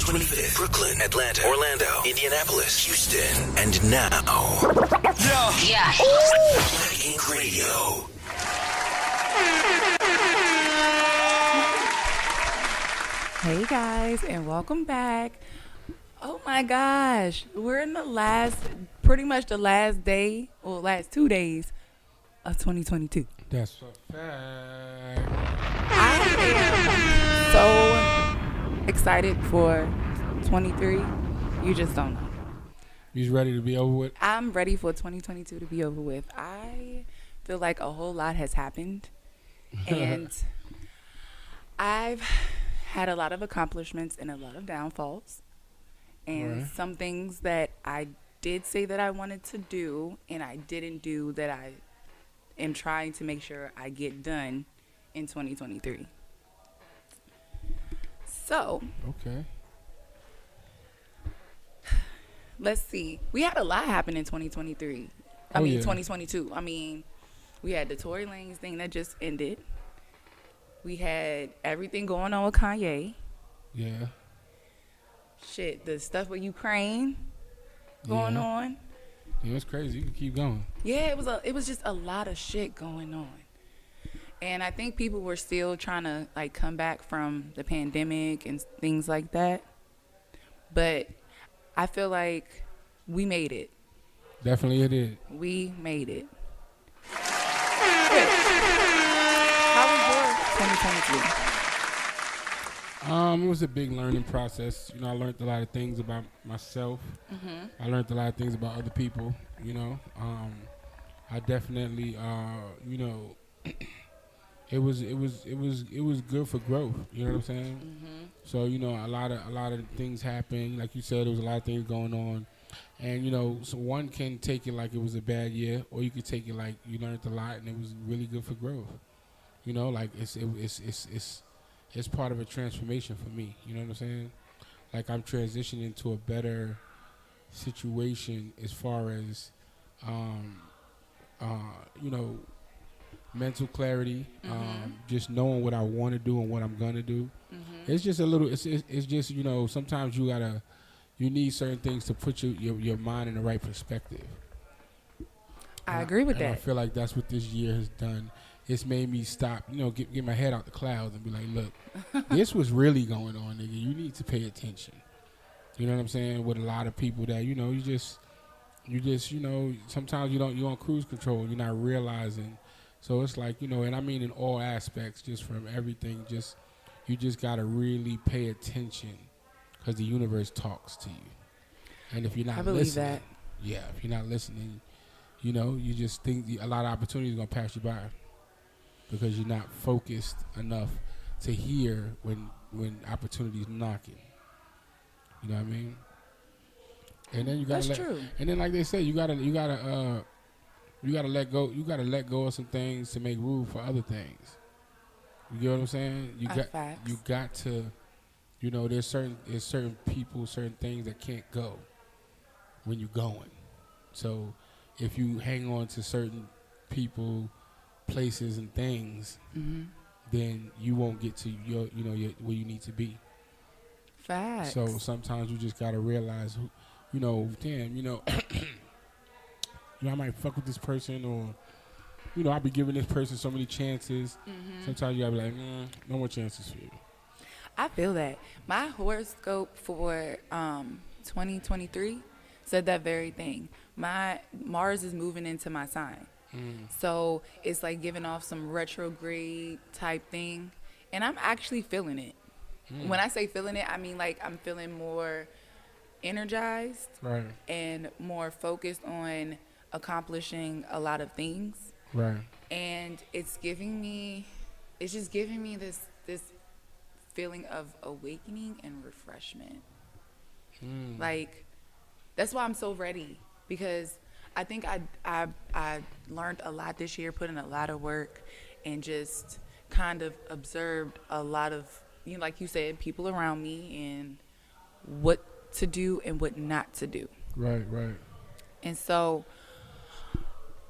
25th, Brooklyn, Atlanta, Orlando, Indianapolis, Houston, and now, Yeah. Black Ink Radio. Hey guys, and welcome back. Oh my gosh, we're in pretty much the last day, or last 2 days of 2022. That's a fact. I am so excited for 23. You just don't know. You ready to be over with? I'm ready for 2022 to be over with. I feel like a whole lot has happened, and I've had a lot of accomplishments and a lot of downfalls, and some things that I did say that I wanted to do and I didn't do that I am trying to make sure I get done in 2023. So, Okay. let's see. We had a lot happen in 2023. 2022. I mean, we had the Tory Lanez thing that just ended. We had everything going on with Kanye. Yeah. Shit, the stuff with Ukraine going on. Yeah, it's crazy. You can keep going. Yeah, it was just a lot of shit going on. And I think people were still trying to like come back from the pandemic and things like that. But I feel like we made it. Definitely it did. We made it. How was your 2022? It was a big learning process. You know, I learned a lot of things about myself. I learned a lot of things about other people. You know, I definitely, you know, it was good for growth. You know what I'm saying? So you know, a lot of things happened. Like you said, there was a lot of things going on, and you know, so one can take it like it was a bad year, or you could take it like you learned a lot and it was really good for growth. You know, like it's part of a transformation for me. You know what I'm saying? Like I'm transitioning to a better situation as far as, you know, mental clarity, just knowing what I want to do and what I'm gonna do. It's just a little. It's just, you know, sometimes you need certain things to put your mind in the right perspective. I agree with that. I feel like that's what this year has done. It's made me stop, you know, get my head out the clouds and be like, look, this was really going on, nigga. You need to pay attention. You know what I'm saying? With a lot of people that, you know, you just, you know, sometimes you're on cruise control. You're not realizing. So it's like, you know, and I mean in all aspects, just from everything, you just got to really pay attention because the universe talks to you. And if you're not listening, if you're not listening, you know, you just think a lot of opportunities are going to pass you by because you're not focused enough to hear when opportunities knocking. You know what I mean? And then you got to true. And then like they say, you gotta let go. You gotta let go of some things to make room for other things. You get what I'm saying? You got to, you know, there's certain people, certain things that can't go when you're going. So if you hang on to certain people, places, and things, then you won't get to your where you need to be. Facts. So sometimes you just gotta realize, you know, damn, you know, you know, I might fuck with this person, or, you know, I'll be giving this person so many chances. Sometimes you gotta be like, no more chances for you. I feel that. My horoscope for 2023 said that very thing. My Mars is moving into my sign. So it's like giving off some retrograde type thing. And I'm actually feeling it. When I say feeling it, I mean like I'm feeling more energized and more focused on accomplishing a lot of things. And it's just giving me this feeling of awakening and refreshment. Like, that's why I'm so ready, because I think I learned a lot this year, put in a lot of work, and just kind of observed a lot of, you know, like you said, people around me and what to do and what not to do. Right. And so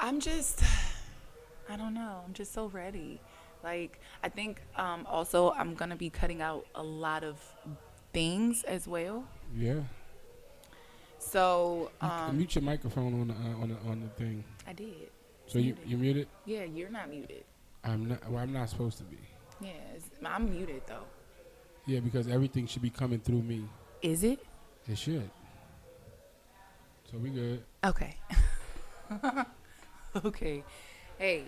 I don't know, I'm just so ready. Like, I think also I'm going to be cutting out a lot of things as well. Yeah. So mute your microphone on the thing. I did. So you muted? Yeah, you're not muted. I'm not. Well, I'm not supposed to be. Yeah, I'm muted though. Yeah, because everything should be coming through me. Is it? It should. So we good. Okay. Okay. Hey.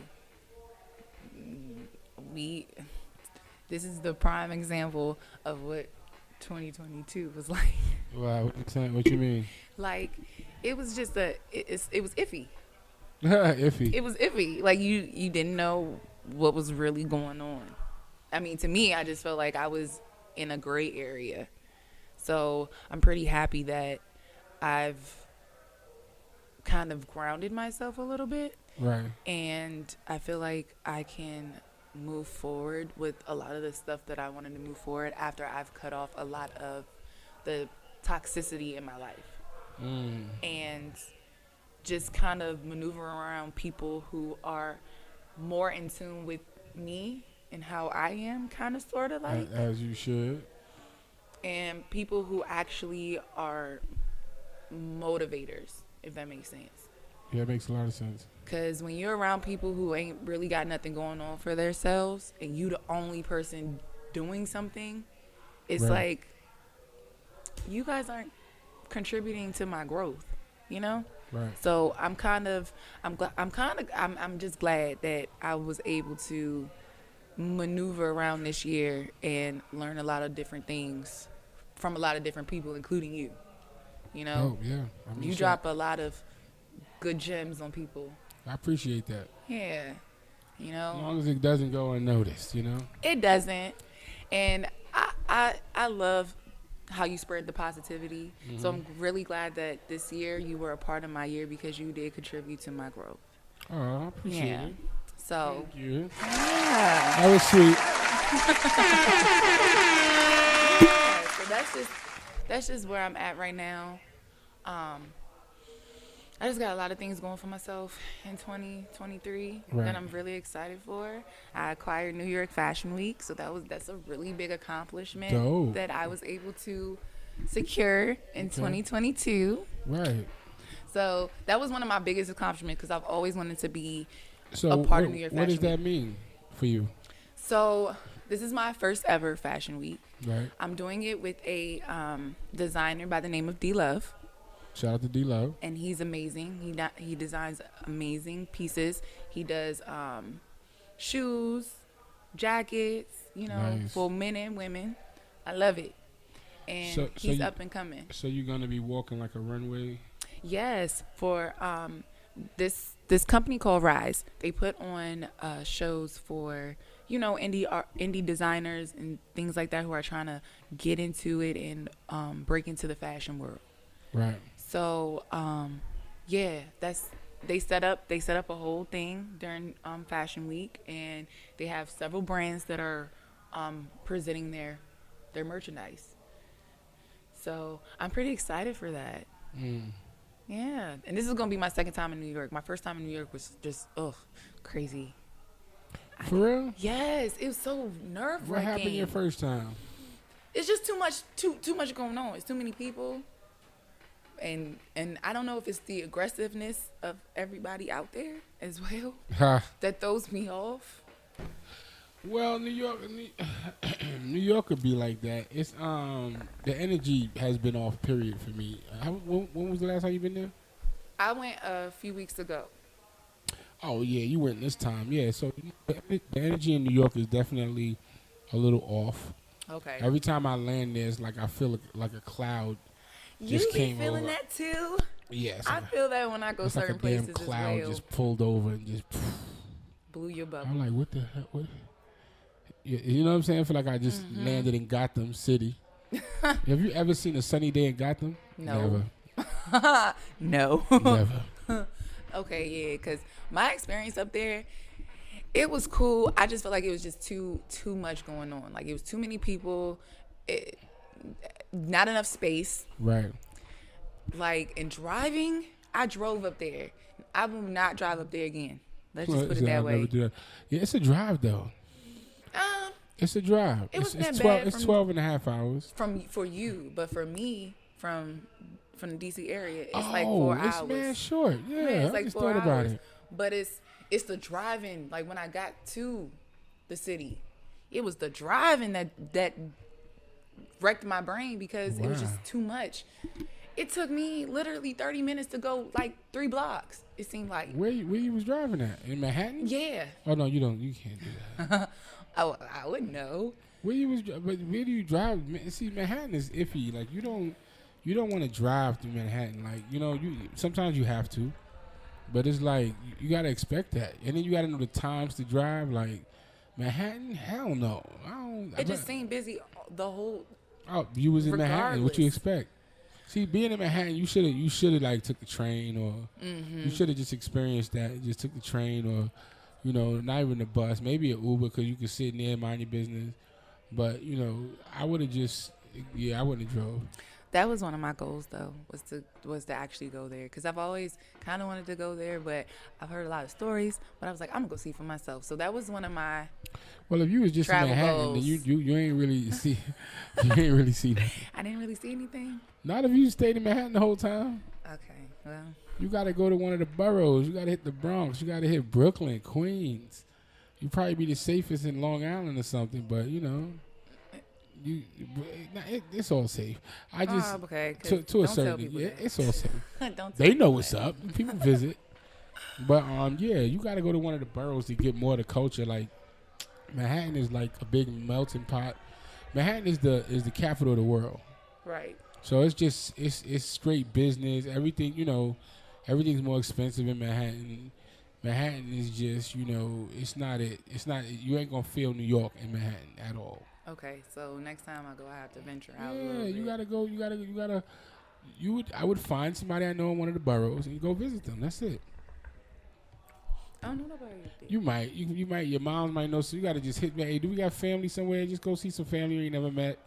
This is the prime example of what 2022 was like. Wow, what you mean? Like, it was just it was iffy. Iffy. It was iffy. Like, you didn't know what was really going on. I mean, to me, I just felt like I was in a gray area. So I'm pretty happy that I've kind of grounded myself a little bit. Right. And I feel like I can move forward with a lot of the stuff that I wanted to move forward after I've cut off a lot of the toxicity in my life. And just kind of maneuver around people who are more in tune with me and how I am, kind of, sort of, like. As you should. And people who actually are motivators, if that makes sense. Yeah, it makes a lot of sense. Because when you're around people who ain't really got nothing going on for themselves and you the only person doing something, it's like, you guys aren't contributing to my growth, you know? Right. So I'm just glad that I was able to maneuver around this year and learn a lot of different things from a lot of different people, including you. You know? Oh, yeah. I mean, you drop a lot of good gems on people. I appreciate that. Yeah. You know? As long as it doesn't go unnoticed, you know? It doesn't. And I love how you spread the positivity. Mm-hmm. So I'm really glad that this year you were a part of my year because you did contribute to my growth. Oh, I appreciate it. So. Thank you. Yeah. That was sweet. Yeah, so that's just where I'm at right now. I just got a lot of things going for myself in 2023 that I'm really excited for. I acquired New York Fashion Week, so that's a really big accomplishment that I was able to secure in 2022. Right. So that was one of my biggest accomplishments because I've always wanted to be a part of New York Fashion Week. What does that mean for you? So this is my first ever Fashion Week. Right. I'm doing it with a designer by the name of D Love. Shout out to D Love. And he's amazing. He designs amazing pieces. He does shoes, jackets, for men and women. I love it. And he's up and coming. So you're gonna be walking like a runway? Yes, for this company called Rise. They put on shows for indie designers and things like that who are trying to get into it and break into the fashion world. Right. So, they set up a whole thing during Fashion Week, and they have several brands that are presenting their merchandise. So I'm pretty excited for that. Yeah, and this is gonna be my second time in New York. My first time in New York was just crazy. For real? Yes, it was so nerve-wracking. What happened your first time? It's just too much going on. It's too many people. And I don't know if it's the aggressiveness of everybody out there as well that throws me off. Well, New York could be like that. It's the energy has been off. Period for me. When was the last time you been there? I went a few weeks ago. Oh yeah, you went this time. Yeah, so the energy in New York is definitely a little off. Okay. Every time I land there, it's like I feel like a cloud. You be feeling that too? Yes. I feel that when I go certain places as well. Like a damn cloud just pulled over and just blew your bubble. I'm like, what the hell? What? You know what I'm saying? I feel like I just landed in Gotham City. Have you ever seen a sunny day in Gotham? No. Never. No. Never. Okay, yeah, because my experience up there, it was cool. I just felt like it was just too much going on. Like, it was too many people. Not enough space. Right. Like, in driving, I drove up there. I will not drive up there again. Let's just put it that way. Never do that. Yeah, it's a drive though. It's a drive. It It's wasn't that 12. bad It's from- 12 and a half hours. for you, but for me, from the DC area, it's like Oh, 4 it's hours. man short. Yeah, Man, it's I like just 4 thought about hours. it. But it's the driving. Like when I got to the city, it was the driving that wrecked my brain because it was Wow. just too much. It took me literally 30 minutes to go like 3 blocks. It seemed like. Where you was driving at? In Manhattan? Yeah. Oh no, you don't. You can't do that. I wouldn't know. Where you was? But where do you drive? See, Manhattan is iffy. Like you don't want to drive through Manhattan. Like you sometimes you have to, but it's like you gotta expect that, and then you gotta know the times to drive. Like Manhattan, hell no. I don't. It just seemed busy the whole. Oh, you was in Manhattan. What you Regardless. expect? See, being in Manhattan, you should have like took the train, or you should have just experienced that. Just took the train, or not even the bus, maybe an Uber, because you could sit there and mind your business. But I would have just, I wouldn't have drove. That was one of my goals, though, was to actually go there, because I've always kind of wanted to go there, but I've heard a lot of stories. But I was like, I'm gonna go see for myself. So that was one of my. Well, if you was just in Travel Manhattan, then goals. you ain't really see, you ain't really see that. I didn't really see anything. Not if you stayed in Manhattan the whole time. Okay, well, You got to go to one of the boroughs. You got to hit the Bronx. You got to hit Brooklyn, Queens. You probably be the safest in Long Island or something, but it's all safe. I just okay. 'cause to a don't tell certain people yeah, that. it's all safe. Don't tell They know people what's that. up. People visit, but yeah, you got to go to one of the boroughs to get more of the culture. Like Manhattan is like a big melting pot. Manhattan is the capital of the world. Right. So it's just it's straight business. Everything everything's more expensive in Manhattan. Manhattan is just it's not you ain't gonna feel New York in Manhattan at all. Okay, so next time I go, I have to venture out a Yeah, little bit. you gotta go. I would find somebody I know in one of the boroughs and go visit them. That's it. I don't know nobody there. You might your mom might know. So you gotta just hit me. Hey, do we got family somewhere? Just go see some family you ain't never met.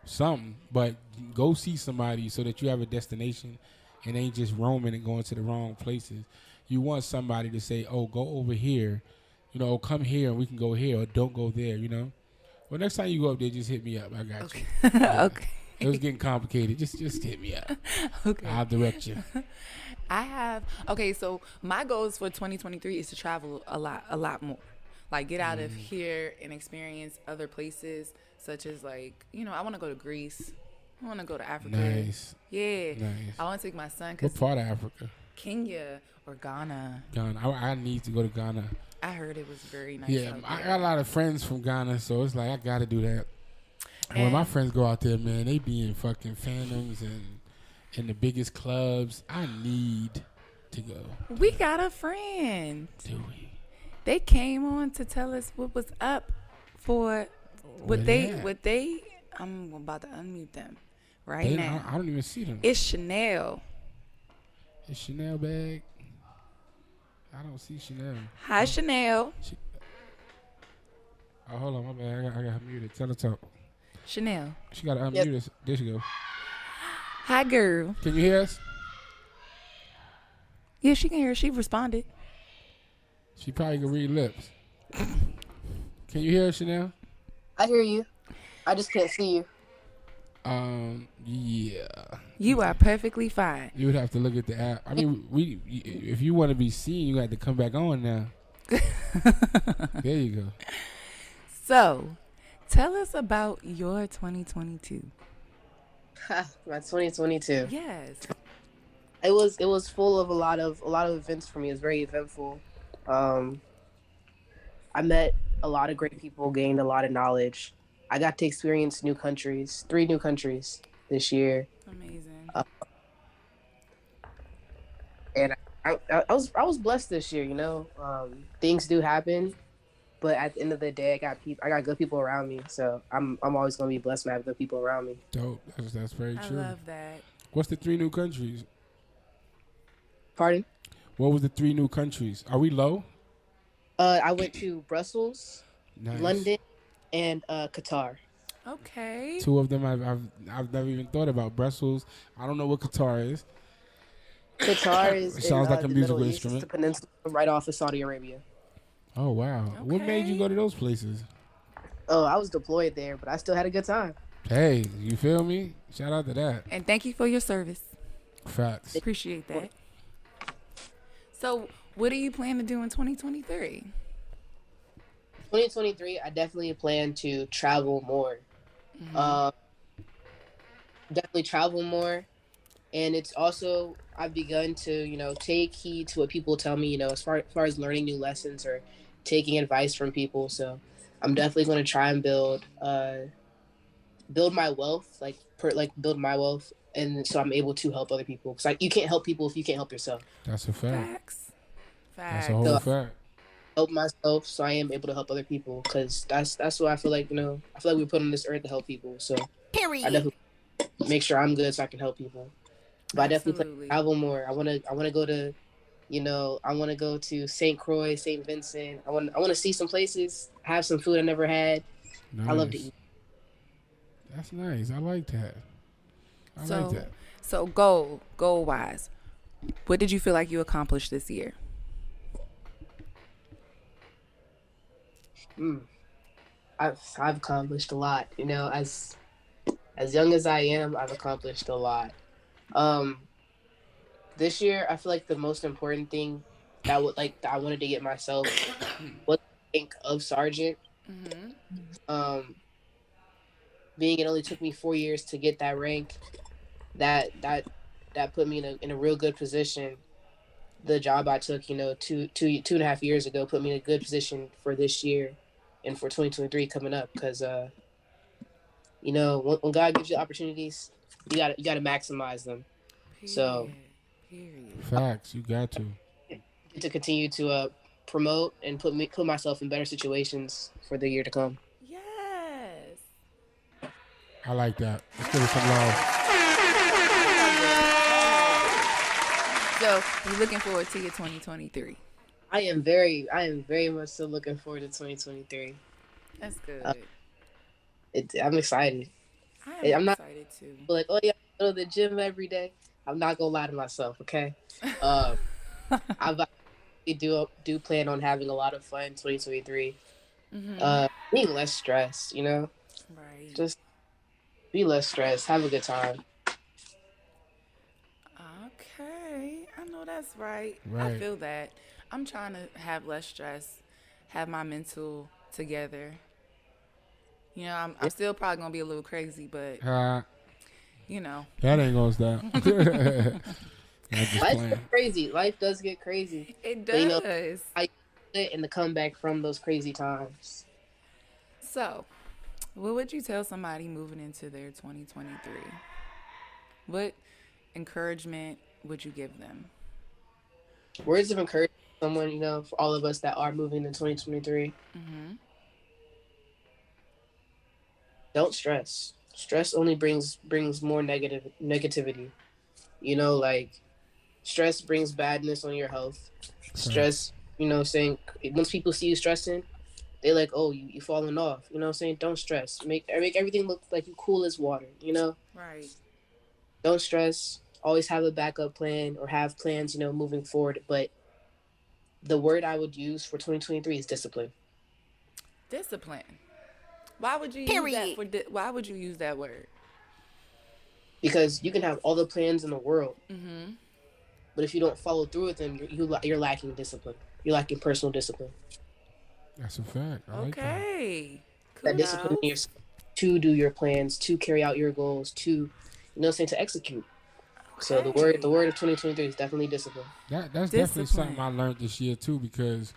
Something, but go see somebody so that you have a destination and ain't just roaming and going to the wrong places. You want somebody to say, "Oh, go over here," come here and we can go here, or don't go there. Well, next time you go up there, just hit me up. I got you. Yeah. Okay. It was getting complicated. Just hit me up. Okay. I'll direct you. So my goals for 2023 is to travel a lot more. Like get out of here and experience other places, such as I want to go to Greece. I want to go to Africa. Nice. Yeah. Nice. I want to take my son What because part of Africa? Kenya or Ghana. Ghana. I need to go to Ghana. I heard it was very nice. Yeah, out I there. got a lot of friends from Ghana, so it's like I got to do that. And when And- my friends go out there, man, they be in fucking fandoms and in the biggest clubs. I need to go. We got a friend. Do we? They came on to tell us what was up for Where they at? what they. I'm about to unmute them right They, now. I don't even see them. It's Chanel. Is Chanel bag? I don't see Chanel. Hi, Chanel. Oh, hold on, my bad. I got her muted. Tell her talk. Chanel. She got to unmute us. There she go. Hi, girl. Can you hear us? Yeah, she can hear. She responded. She probably can read lips. Can you hear us, Chanel? I hear you. I just can't see you. Yeah. You are perfectly fine. You would have to look at the app. I mean, if you want to be seen, you got to come back on now. There you go. So, tell us about your 2022. My 2022. Yes. It was full of a lot of events for me. It was very eventful. I met a lot of great people, gained a lot of knowledge. I got to experience 3 new countries this year, Amazing. and I was blessed this year. Things do happen, but at the end of the day, I got good people around me. So I'm always gonna be blessed to have good people around me. Dope. That's very I true. love that. What's the 3 new countries? Pardon? What was the 3 new countries? Are we low? I went to Brussels, Nice. London, and Qatar. Okay. 2 of them I've never even thought about. Brussels. I don't know what Qatar is. Qatar is It sounds like a the musical Middle East. instrument. It's the peninsula right off of Saudi Arabia. Oh wow. What made you Okay. go to those places? Oh, I was deployed there, but I still had a good time. Hey, you feel me? Shout out to that. And thank you for your service. Facts. Appreciate that. So, what do you plan to do in 2023? 2023, I definitely plan to travel more. Um, definitely travel more, and it's also I've begun to take heed to what people tell me. As far as learning new lessons or taking advice from people. So I'm definitely going to try and build my wealth, build my wealth, and so I'm able to help other people. Because you can't help people if you can't help yourself. That's a fact. Facts. That's Facts. a whole So fact. help myself, so I am able to help other people. Because that's what I feel like. I feel like we're put on this earth to help people. So I definitely make sure I'm good so I can help people. But I definitely plan Absolutely. to travel more. I wanna go to, I wanna go to St. Croix, St. Vincent. I wanna see some places, have some food I never had. I love to Nice. eat. That's nice. I like that. I like So, that. so goal wise, what did you feel like you accomplished this year? Mm. I've accomplished a lot. As young as I am, I've accomplished a lot. Um, this year I feel like the most important thing that I wanted to get myself was the rank of sergeant. Um, being it only took me 4 years to get that rank, that that that put me in a real good position. The job I took, 2.5 years ago, put me in a good position for this year and for 2023 coming up. Because when God gives you opportunities, you gotta maximize them. So Period. Period. Facts. You got to. to continue to promote and put myself in better situations for the year to come. Yes. I like that. Let's give it some love. So, you looking forward to your 2023? I am very much so looking forward to 2023. That's good. I'm excited. I am I'm not excited too. like, oh yeah, I go to the gym every day. I'm not gonna lie to myself, okay? Uh, I do plan on having a lot of fun in 2023. Being less stressed, Right. just be less stressed, have a good time. Okay. I know that's right. I Right. feel that. I'm trying to have less stress, have my mental together. I'm still probably going to be a little crazy, but, Uh, you know, that ain't gonna stop. I'm just Life playing. gets crazy. Life does get crazy. it But does. I it and the comeback from those crazy times. So, what would you tell somebody moving into their 2023? What encouragement would you give them? Words of encouragement to someone, for all of us that are moving in 2023. Don't stress. Stress only brings more negativity. Like stress brings badness on your health. Facts. Stress, saying once people see you stressing, they're like, oh, you falling off. Saying don't stress. Make everything look like you cool as water. Right. Don't stress. Always have a backup plan or have plans, moving forward. But the word I would use for 2023 is discipline. Discipline. Why would you use that for why would you use that word? Because you can have all the plans in the world, but if you don't follow through with them, you're lacking discipline. You're lacking personal discipline. That's a fact. I like that. Okay. That discipline in yourself to do your plans, to carry out your goals, to execute. So the word of 2023 is definitely discipline. That's definitely something I learned this year too, because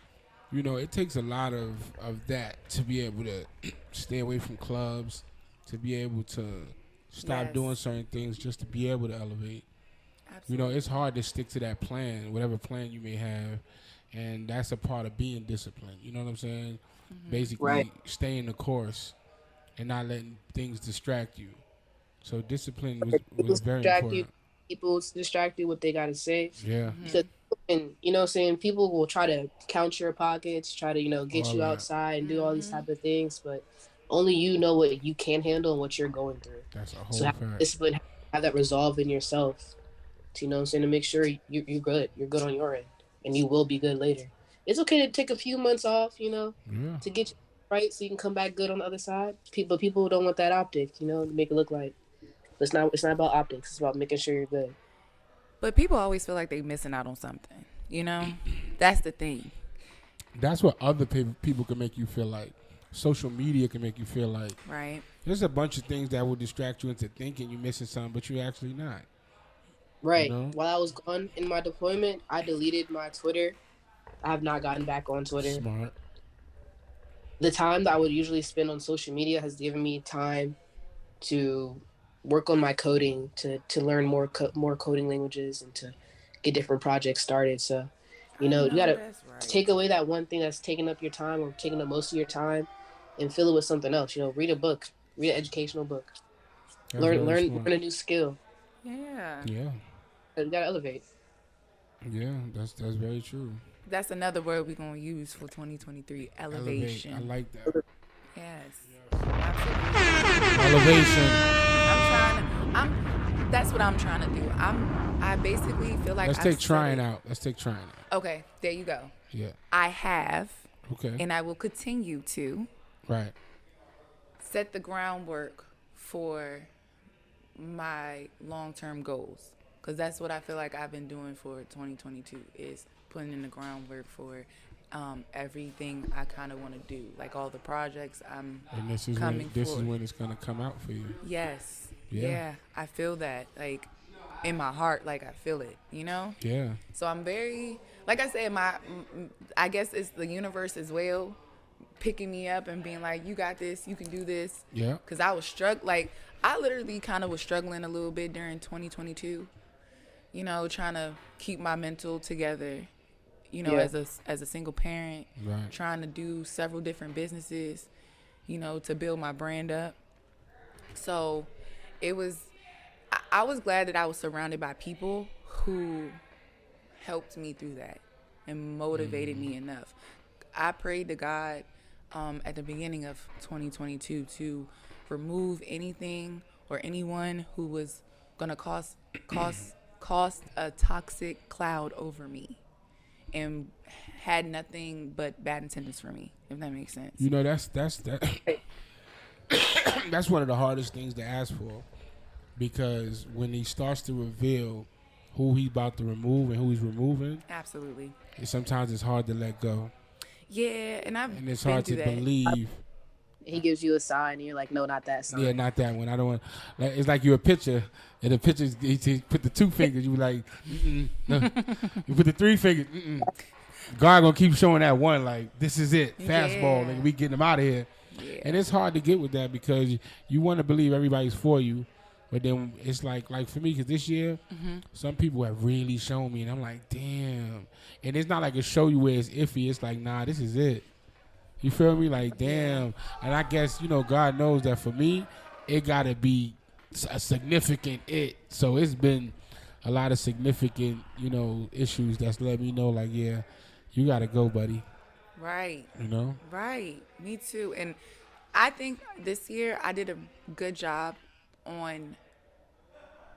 it takes a lot of that to be able to stay away from clubs, to be able to stop doing certain things just to be able to elevate. Absolutely. It's hard to stick to that plan, whatever plan you may have, and that's a part of being disciplined. You know what I'm saying? Basically, Right. staying the course and not letting things distract you. So discipline was very important. People distract you what they gotta say. Yeah. Because saying people will try to count your pockets, try to, get All you that. outside and do all these type of things, but only you know what you can handle and what you're going through. That's a whole So have fact. discipline, have that resolve in yourself to, to make sure you're good. You're good on your end and you will be good later. It's okay to take a few months off, Yeah. to get right, so you can come back good on the other side. People don't want that optic, to make it look like it's not about optics. It's about making sure you're good. But people always feel like they're missing out on something. That's the thing. That's what other people can make you feel like. Social media can make you feel like. Right. There's a bunch of things that will distract you into thinking you're missing something, but you're actually not. Right. While I was gone in my deployment, I deleted my Twitter. I have not gotten back on Twitter. Smart. The time that I would usually spend on social media has given me time to work on my coding, to learn more coding languages, and to get different projects started. So, you gotta take away that one thing that's taking up your time or taking up most of your time, and fill it with something else. Read a book, read an educational book, learn a new skill. Yeah. Yeah. You gotta elevate. Yeah, that's very true. That's another word we're gonna use for 2023. Elevation. I like that. Yes. Absolutely. Elevation. That's what I'm trying to do. I basically feel like Let's take trying out. Okay, there you go. Yeah. I have. Okay. And I will continue to. Right. Set the groundwork for my long-term goals, because that's what I feel like I've been doing for 2022 is putting in the groundwork for everything I kind of want to do, like all the projects I'm coming this is when it's going to come out for you. Yes. Yeah. I feel that, like, in my heart, like I feel it, Yeah. So I'm very, like I said, I guess it's the universe as well picking me up and being like, you got this, you can do this. Yeah. Because I was I literally kind of was struggling a little bit during 2022, trying to keep my mental together, as a single parent, right. Trying to do several different businesses, to build my brand up. So I was glad that I was surrounded by people who helped me through that and motivated me enough. I prayed to God at the beginning of 2022 to remove anything or anyone who was going to cause a toxic cloud over me and had nothing but bad intentions for me, if that makes sense. That's one of the hardest things to ask for, because when he starts to reveal who he's about to remove and who he's removing, absolutely, sometimes it's hard to let go. Yeah, and it's hard to believe. He gives you a sign, and you're like, no, not that sign. Yeah, not that one. I don't want. It's like you're a pitcher, and the pitcher, he put the 2 fingers. You be like, no. You put the 3 fingers. God gonna keep showing that one. Like, this is it, fastball, and we getting him out of here. Yeah. And it's hard to get with that, because you want to believe everybody's for you, but then it's like for me, because this year, some people have really shown me, and I'm like, damn. And it's not like a show you where it's iffy. It's like, nah, this is it. You feel me? Like, damn. And I guess, God knows that for me, it got to be a significant it. So it's been a lot of significant, issues that's let me know, like, yeah, you got to go, buddy. Right. Right. Me too. And I think this year I did a good job on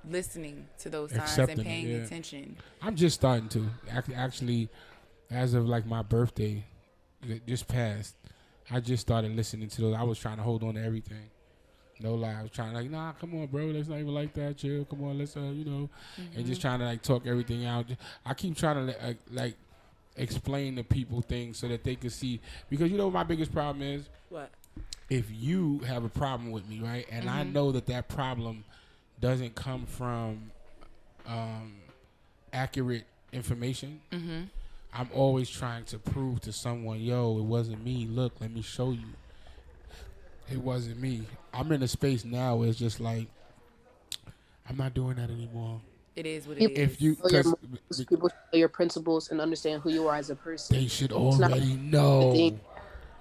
listening to those signs and paying attention. I'm just starting to. Actually, as of like my birthday that just passed, I just started listening to those. I was trying to hold on to everything. No lie. I was trying to nah, come on, bro. Let's not even like that. Chill. Come on, let's, and just trying to talk everything out. I keep trying to explain to people things so that they can see, because what my biggest problem is? What? If you have a problem with me, right, and I know that problem doesn't come from accurate information, I'm always trying to prove to someone, yo, it wasn't me. Look, let me show you. It wasn't me. I'm in a space now where it's just like, I'm not doing that anymore. It is what it is. If you, people know your principles and understand who you are as a person. They should already know.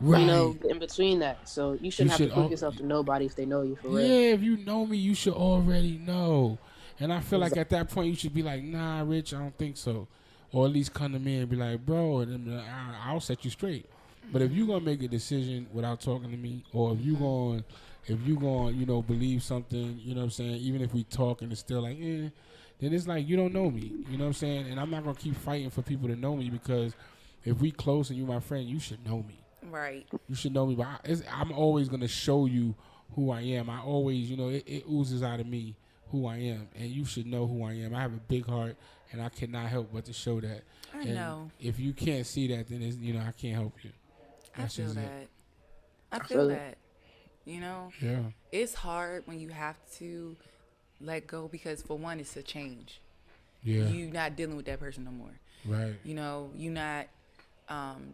Right. In between that. So you shouldn't have to prove yourself to nobody if they know you for real. Yeah, if you know me, you should already know. And I feel like at that point you should be like, nah, Rich, I don't think so. Or at least come to me and be like, bro, and I'll set you straight. But if you're going to make a decision without talking to me, or if you're going, believe something, you know what I'm saying, even if we talk and it's still like, then it's like you don't know me, you know what I'm saying? And I'm not going to keep fighting for people to know me, because if we close and you my friend, you should know me. Right. You should know me, but I'm always gonna show you who I am. I always, it oozes out of me who I am, and you should know who I am. I have a big heart, and I cannot help but to show that. I And know. if you can't see that, then I can't help you. I That's feel just that. it. I feel feel it. that. You know, Yeah. it's hard when you have to let go because, for one, it's a change. Yeah. You not dealing with that person no more. Right. You know, you not,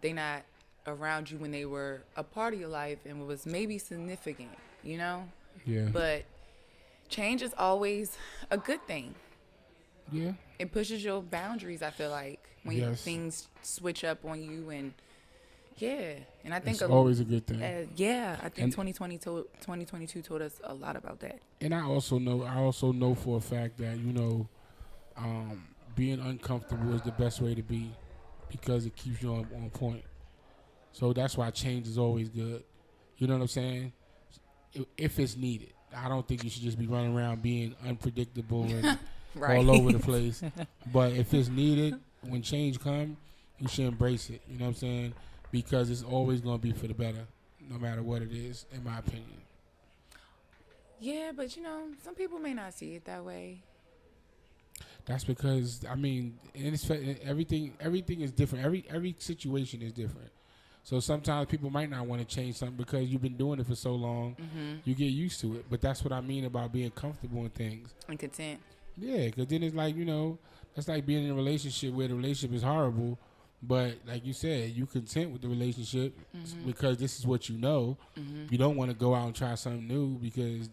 they not around you when they were a part of your life and was maybe significant, you know? Yeah. But change is always a good thing. Yeah. It pushes your boundaries, I feel like, when Yes. things switch up on you. And yeah, and I think It's always a good thing. I think And- 2022 told us a lot about that. And I also know for a fact that being uncomfortable is the best way to be, because it keeps you on point. So that's why change is always good. You know what I'm saying? If it's needed. I don't think you should just be running around being unpredictable and Right. all over the place. But if it's needed, when change comes, you should embrace it. You know what I'm saying? Because it's always going to be for the better, no matter what it is, in my opinion. Yeah, but some people may not see it that way. That's because and everything is different. Every situation is different. So sometimes people might not want to change something because you've been doing it for so long. Mm-hmm. You get used to it. But that's what I mean about being comfortable in things. And content. Yeah, because then it's like, that's like being in a relationship where the relationship is horrible, but like you said, you content with the relationship because this is what you know. Mm-hmm. You don't want to go out and try something new because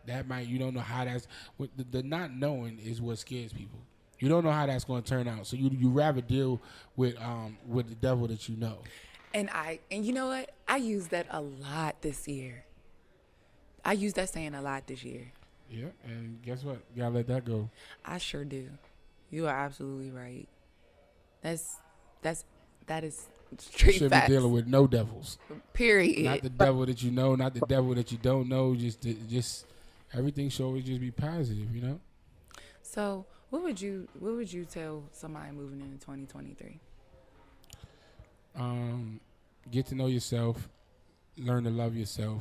you don't know how the not knowing is what scares people. You don't know how that's going to turn out, so you rather deal with the devil that you know. And you know what? I use that a lot this year. I use that saying a lot this year. Yeah, and guess what? You gotta let that go. I sure do. You are absolutely right. That is straight You should facts. be dealing with no devils. Period. Not the devil that you know, not the devil that you don't know. Just everything should always just be positive, So, what would you tell somebody moving into 2023? Get to know yourself, learn to love yourself,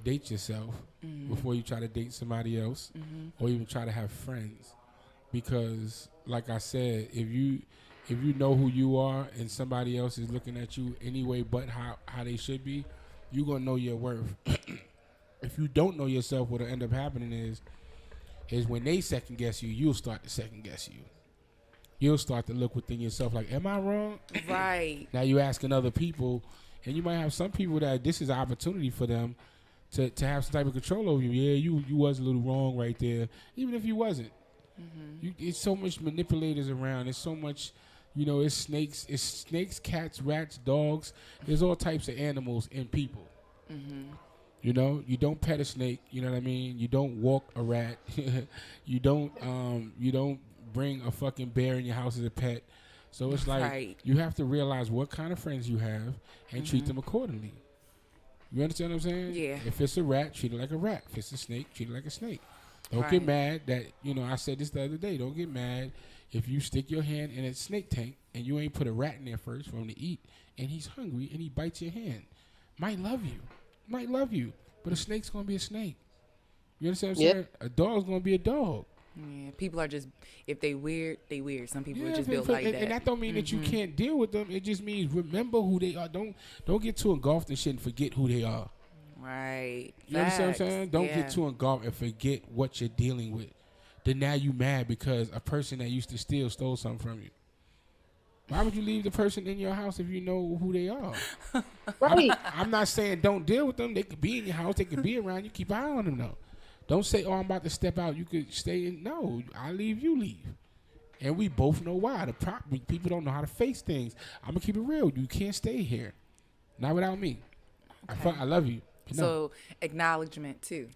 date yourself before you try to date somebody else, or even try to have friends. Because, like I said, if you know who you are and somebody else is looking at you anyway but how they should be, you're gonna know your worth. If you don't know yourself, what'll end up happening is when they second guess you, you'll start to second guess you. You'll start to look within yourself like, am I wrong? Right. Now you're asking other people, and you might have some people that this is an opportunity for them to have some type of control over you. Yeah, you was a little wrong right there, even if you wasn't. It's so much manipulators around. It's so much, it's snakes, cats, rats, dogs. There's all types of animals and people. You don't pet a snake. You know what I mean? You don't walk a rat. You don't bring a fucking bear in your house as a pet. So it's like Right. you have to realize what kind of friends you have and treat them accordingly. You understand what I'm saying? Yeah. If it's a rat, treat it like a rat. If it's a snake, treat it like a snake. Don't Right. get mad that, I said this the other day. Don't get mad if you stick your hand in a snake tank and you ain't put a rat in there first for him to eat, and he's hungry and he bites your hand. Might love you, but a snake's going to be a snake. You understand what I'm saying? A dog's going to be a dog. Yeah, people are just, if they weird, they weird. Some people are just and- built like and, that. And that don't mean that you can't deal with them. It just means remember who they are. Don't get too engulfed in shit and forget who they are. Right. You understand what I'm Facts. saying? Don't Yeah. get too engulfed and forget what you're dealing with. Then now you mad because a person that used to steal stole something from you. Why would you leave the person in your house if you know who they are? Right. I'm not saying don't deal with them. They could be in your house. They could be around you. Keep an eye on them, though. Don't say, oh, I'm about to step out. You could stay in. No, I leave, you leave. And we both know why. People don't know how to face things. I'm going to keep it real. You can't stay here. Not without me. Okay. I love you. But no. So, acknowledgement, too.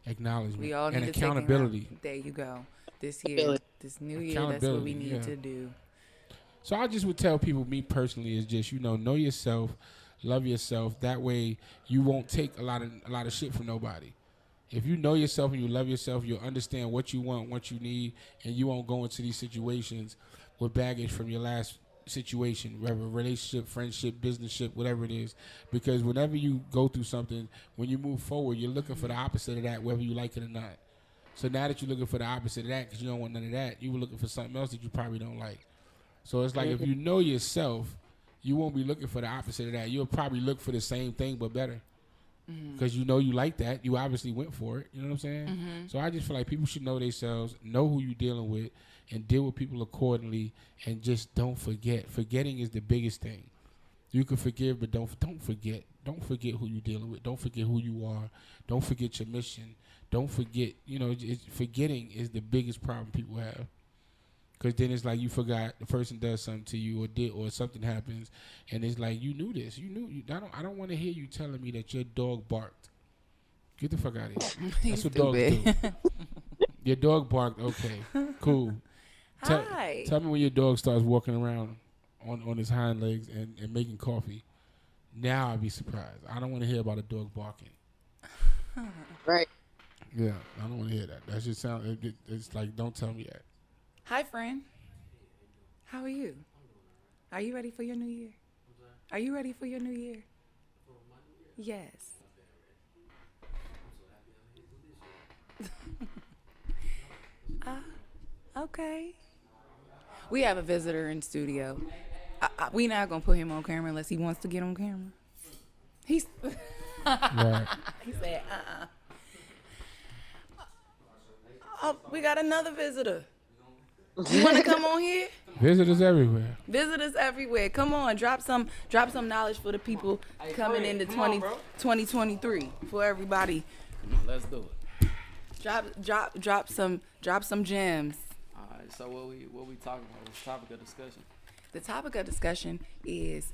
Acknowledgement. We all need and to accountability. Take there you go. This year, this new year, that's what we need to do. So I just would tell people, me personally, is just, know yourself, love yourself. That way you won't take a lot of shit from nobody. If you know yourself and you love yourself, you'll understand what you want, what you need, and you won't go into these situations with baggage from your last situation, whether relationship, friendship, businessship, whatever it is. Because whenever you go through something, when you move forward, you're looking for the opposite of that, whether you like it or not. So now that you're looking for the opposite of that because you don't want none of that, you were looking for something else that you probably don't like. So it's like if you know yourself, you won't be looking for the opposite of that. You'll probably look for the same thing but better. Because you know you like that. You obviously went for it. You know what I'm saying? So I just feel like people should know themselves, know who you're dealing with, and deal with people accordingly, and just don't forget. Forgetting is the biggest thing. You can forgive, but don't forget. Don't forget who you're dealing with. Don't forget who you are. Don't forget your mission. Don't forget. You know, forgetting is the biggest problem people have. Because then it's like you forgot the person does something to you or something happens, and it's like you knew this. You knew. I don't want to hear you telling me that your dog barked. Get the fuck out of here. That's what dogs do. Your dog barked. Okay, cool. Hi. Tell me when your dog starts walking around on his hind legs and making coffee. Now I'd be surprised. I don't want to hear about a dog barking. Right. Yeah, I don't want to hear that. That just sound. It's like, don't tell me that. Hi, friend. How are you? Are you ready for your new year? Are you ready for your new year? Yes. Okay. We have a visitor in studio. We not gonna put him on camera unless he wants to get on camera. He's. Right. He said, Oh, we got another visitor. You want to come on here? Visitors everywhere. Visitors everywhere. Come on, drop some knowledge for the people coming into 2023 for everybody. Let's do it. Drop some gems. All right. So what we talking about? What's the topic of discussion? The topic of discussion is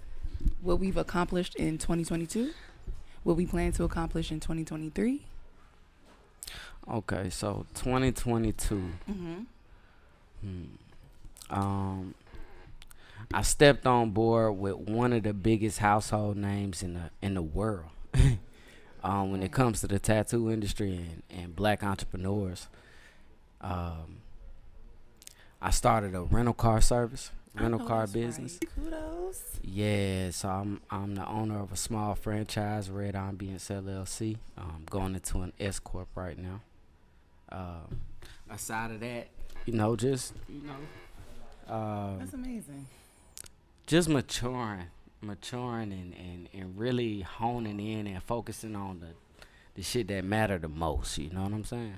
what we've accomplished in 2022, what we plan to accomplish in 2023. Okay, so 2022. I stepped on board with one of the biggest household names in the world when it comes to the tattoo industry and black entrepreneurs. I started a rental car service, car business. Right. Kudos. Yeah, so I'm the owner of a small franchise, Red Ambience LLC. Going into an S corp right now. Aside of that, That's amazing. just maturing and really honing in and focusing on the shit that matter the most. You know what I'm saying?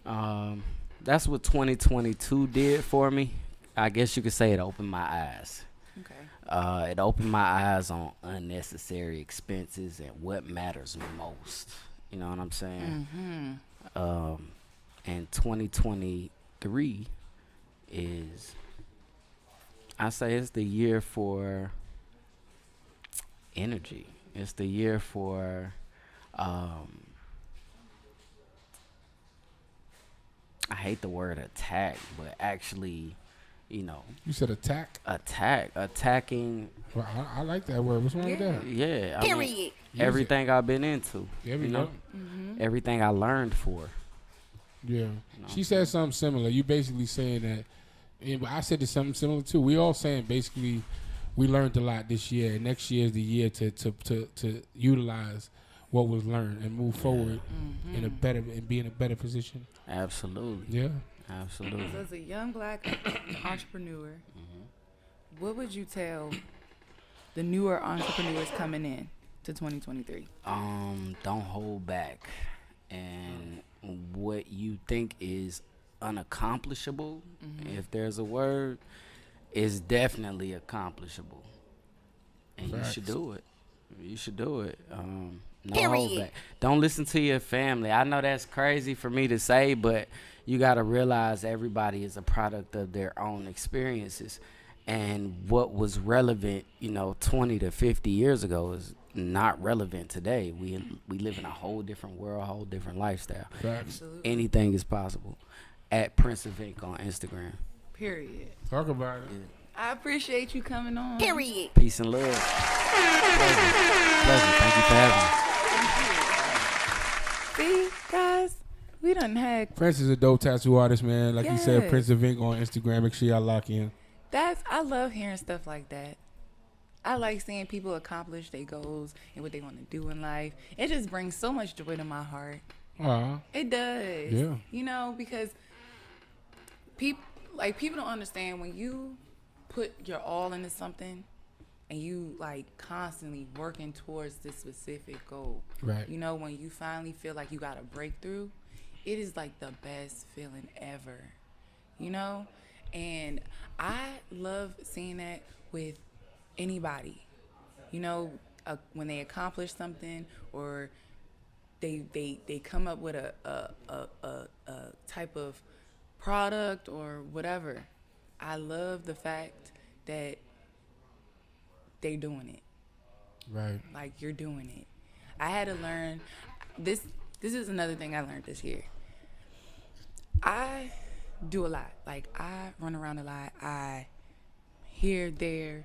Right. That's what 2022 did for me. I guess you could say it opened my eyes. Okay. It opened my eyes on unnecessary expenses and what matters most. You know what I'm saying? And 2023 is, I say, it's the year for energy. It's the year for I hate the word attack, but actually, You said attacking. Well, I like that word. What's wrong with that? Yeah, Period. Everything I've been into. There we go. Everything I learned for. Yeah. She said something similar. You basically saying that, and I said something similar too. We all saying basically we learned a lot this year, and next year is the year to utilize what was learned and move forward in a better and be in a better position. Absolutely. Yeah. Absolutely. So as a young black entrepreneur, what would you tell the newer entrepreneurs coming in to 2023? Don't hold back. And what you think is unaccomplishable, if there's a word, is definitely accomplishable. And Facts. you should do it. You should do it. No hold back. Don't listen to your family. I know that's crazy for me to say, but you got to realize everybody is a product of their own experiences. And what was relevant, 20 to 50 years ago is not relevant today. We live in a whole different world, a whole different lifestyle. Facts. Anything is possible. At Prince of Ink on Instagram. Period. Talk about it. Yeah. I appreciate you coming on. Period. Peace and love. Pleasure. Thank you for having me. See, guys, we done had Prince is a dope tattoo artist, man. Like you said, Yes. Prince of Ink on Instagram. Make sure y'all lock in. I love hearing stuff like that. I like seeing people accomplish their goals and what they want to do in life. It just brings so much joy to my heart. It does. Yeah. You know, because people don't understand when you put your all into something and you like constantly working towards this specific goal. Right. You know, when you finally feel like you got a breakthrough, it is like the best feeling ever. You know? And I love seeing that with anybody. You know, when they accomplish something or they come up with a type of product or whatever. I love the fact that they're doing it. Right. Like, you're doing it. I had to learn this. This is another thing I learned this year. I do a lot. Like, I run around a lot. I here, there,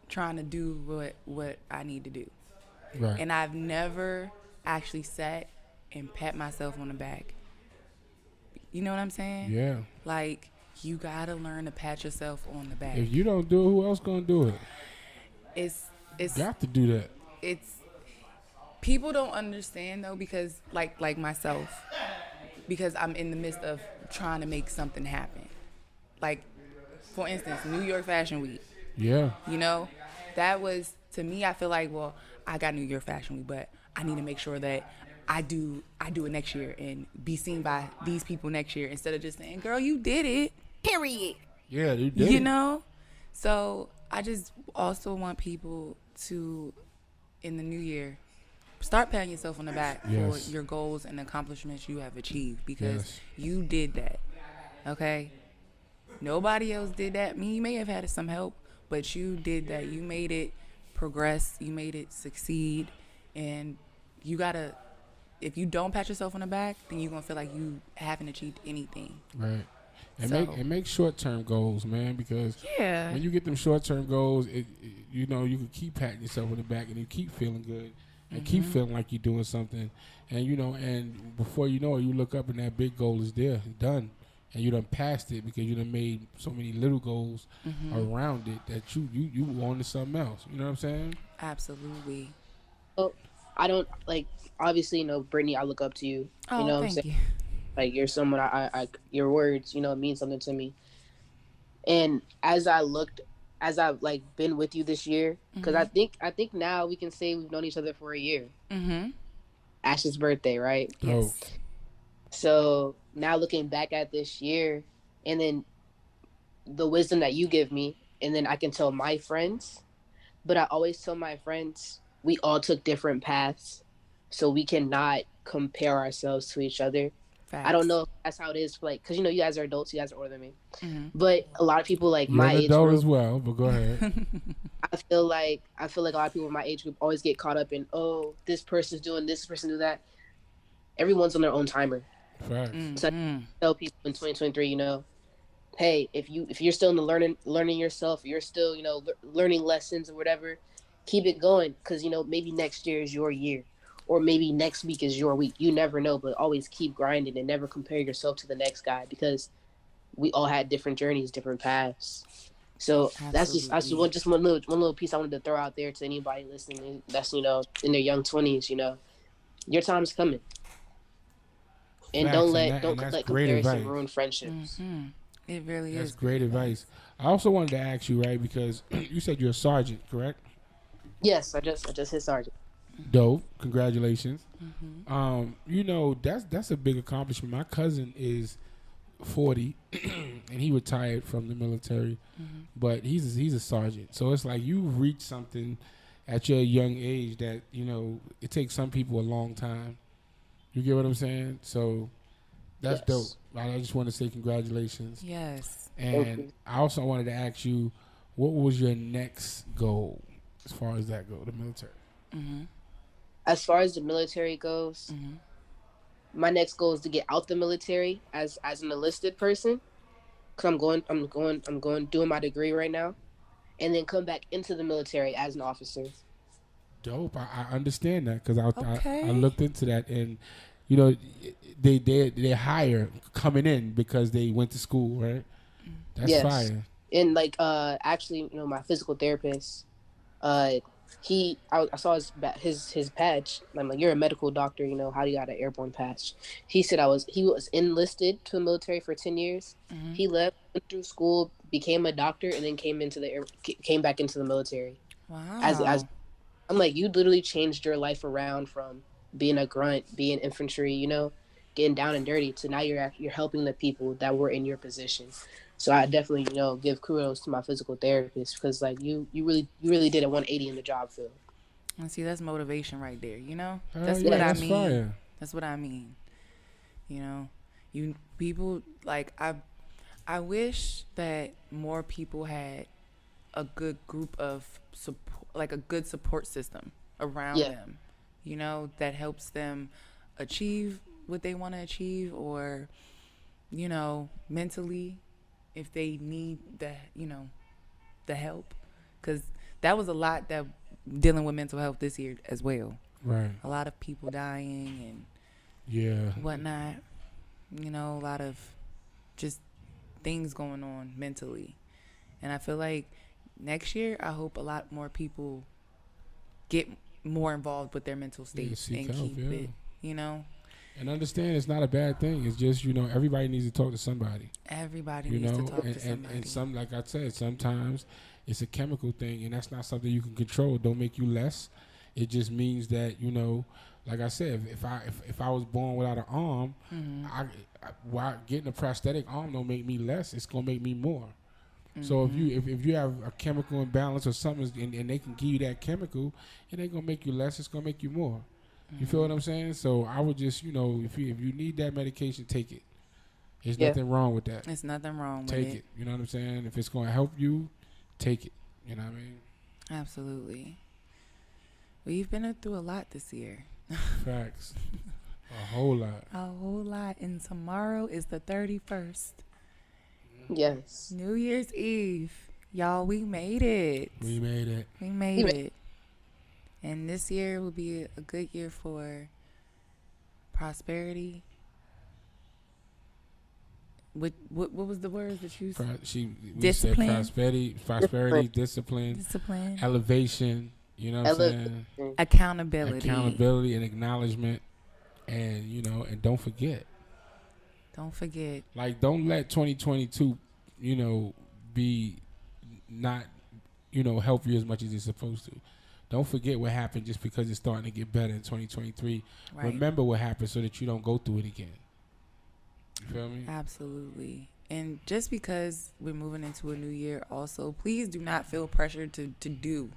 trying to do what I need to do. Right. And I've never actually sat and pat myself on the back. You know what I'm saying? Yeah. Like, you gotta learn to pat yourself on the back. If you don't do it, who else gonna do it? It's You got to do that. It's people don't understand though, because like myself, because I'm in the midst of trying to make something happen. Like, for instance, New York Fashion Week. Yeah. You know, that was, to me, I feel like, well, I got New York Fashion Week, but I need to make sure that I do it next year and be seen by these people next year, instead of just saying, girl, you did it. Period. Yeah, you did. You know? So I just also want people to, in the new year, start patting yourself on the back Yes. for your goals and accomplishments you have achieved, because Yes. you did that. Okay? Nobody else did that. I mean, you may have had some help, but you did that. You made it progress. You made it succeed. And you gotta, if you don't pat yourself on the back, then you're gonna feel like you haven't achieved anything. Right. And So- make short-term goals, man, because Yeah. when you get them short-term goals, you know, you can keep patting yourself on the back and you keep feeling good and keep feeling like you're doing something. And, you know, and before you know it, you look up and that big goal is there, done. And you done passed it because you done made so many little goals around it that you on to something else. You know what I'm saying? Absolutely. Well, I don't like. Obviously, you know, Brittany, I look up to you. Oh, You know what I'm thank saying? you. Like, you're someone I your words, you know, mean something to me. And as I've like been with you this year, because I think now we can say we've known each other for a year. Mm-hmm. Ash's birthday, right? Yes. So now looking back at this year, and then the wisdom that you give me, and then I can tell my friends, but I always tell my friends we all took different paths, so we cannot compare ourselves to each other. Facts. I don't know if that's how it is, like, because, you know, you guys are adults, you guys are older than me. Mhm. But a lot of people like You're my an age adult group, as well, but go ahead. I feel like a lot of people in my age group always get caught up in, oh, this person's doing this person do that. Everyone's on their own timer. Facts. So I tell people in 2023, you know, hey, if you're still in the learning yourself, you're still, you know, learning lessons or whatever, keep it going, because, you know, maybe next year is your year, or maybe next week is your week. You never know, but always keep grinding and never compare yourself to the next guy, because we all had different journeys, different paths. So that's just one little piece I wanted to throw out there to anybody listening. That's, you know, in their young 20s, you know, your time's coming. And Facts, don't and let that's great comparison advice. ruin friendships. It really That's is. great advice. I also wanted to ask you, right, because you said you're a sergeant, correct? Yes, I just hit sergeant. Dope. Congratulations. You know, that's a big accomplishment. My cousin is 40 and he retired from the military, but he's a sergeant. So it's like you've reached something at your young age that, you know, it takes some people a long time. You get what I'm saying? So that's dope. Yes. I just want to say congratulations. Yes. And I also wanted to ask you, what was your next goal as far as that go, the military? As far as the military goes, my next goal is to get out the military as an enlisted person, because I'm doing my degree right now, and then come back into the military as an officer. Dope. I understand that because Okay. I looked into that, and you know they hire coming in because they went to school, right? That's Yes. fire. And like actually, you know, my physical therapist, uh I saw his patch. I'm like, you're a medical doctor, you know, how do you got an airborne patch? He said he was enlisted to the military for 10 years. Mm-hmm. He left, went through school, became a doctor, and then came back into the military. As Wow. I'm like, you literally changed your life around from being a grunt, being infantry, you know, getting down and dirty, to now you're helping the people that were in your position. So I definitely, you know, give kudos to my physical therapist, because like you really did a 180 in the job field. And see, that's motivation right there. You know, Oh that's yeah, what I that's mean. fire. That's what I mean. You know, you people like I wish that more people had a good group of support, like a good support system around Yeah. them. You know, that helps them achieve what they want to achieve, or you know, mentally, if they need the the help, because that was a lot that dealing with mental health this year as well. Right. A lot of people dying Yeah. and whatnot. You know, a lot of just things going on mentally. And I feel like next year, I hope a lot more people get more involved with their mental state seek and help, keep yeah. it, you know, And understand it's not a bad thing. It's just, you know, everybody needs to talk to somebody. everybody You needs know, to talk and, to somebody. and some, like I said, sometimes it's a chemical thing, and that's not something you can control. It don't make you less. It just means that, you know, like I said, if I was born without an arm, Mm-hmm. why getting a prosthetic arm don't make me less. It's gonna make me more. So if you have a chemical imbalance or something, and they can give you that chemical, it ain't gonna make you less. It's gonna make you more. You feel what I'm saying? So I would just, you know, if you need that medication, take it. There's Yeah. nothing wrong with that. There's nothing wrong with Take it. You know what I'm saying? If it's gonna help you, take it. You know what I mean? Absolutely. We've been through a lot this year. Facts. A whole lot. A whole lot. And tomorrow is the 31st. Yes. New Year's Eve. Y'all, we made it. We made it. We made it. And this year will be a good year for prosperity. What was the words that you said? We said Discipline. prosperity, discipline, Discipline. elevation. You know what I'm saying? Accountability. Accountability and acknowledgement, and you know, and don't forget. Don't forget. Like, don't let 2022, you know, be not, you know, help you as much as it's supposed to. Don't forget what happened just because it's starting to get better in 2023. Right. Remember what happened so that you don't go through it again. You feel me? Absolutely. And just because we're moving into a new year also, please do not feel pressured to do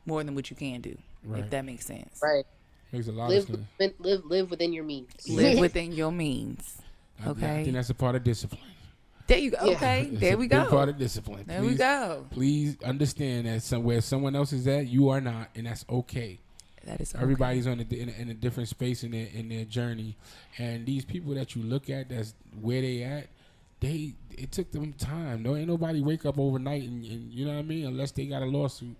more than what you can do, Right. if that makes sense. Right. Makes a lot of sense. Live within your means. Live within your means. I Okay. think that's a part of discipline. There you go. Yeah. Okay. It's There a we big go. part of discipline. There we go. Please understand that somewhere someone else is at, you are not, and that's okay. That is okay. Everybody's in a different space in their journey, and these people that you look at, that's where they at. It took them time. No, ain't nobody wake up overnight and you know what I mean, unless they got a lawsuit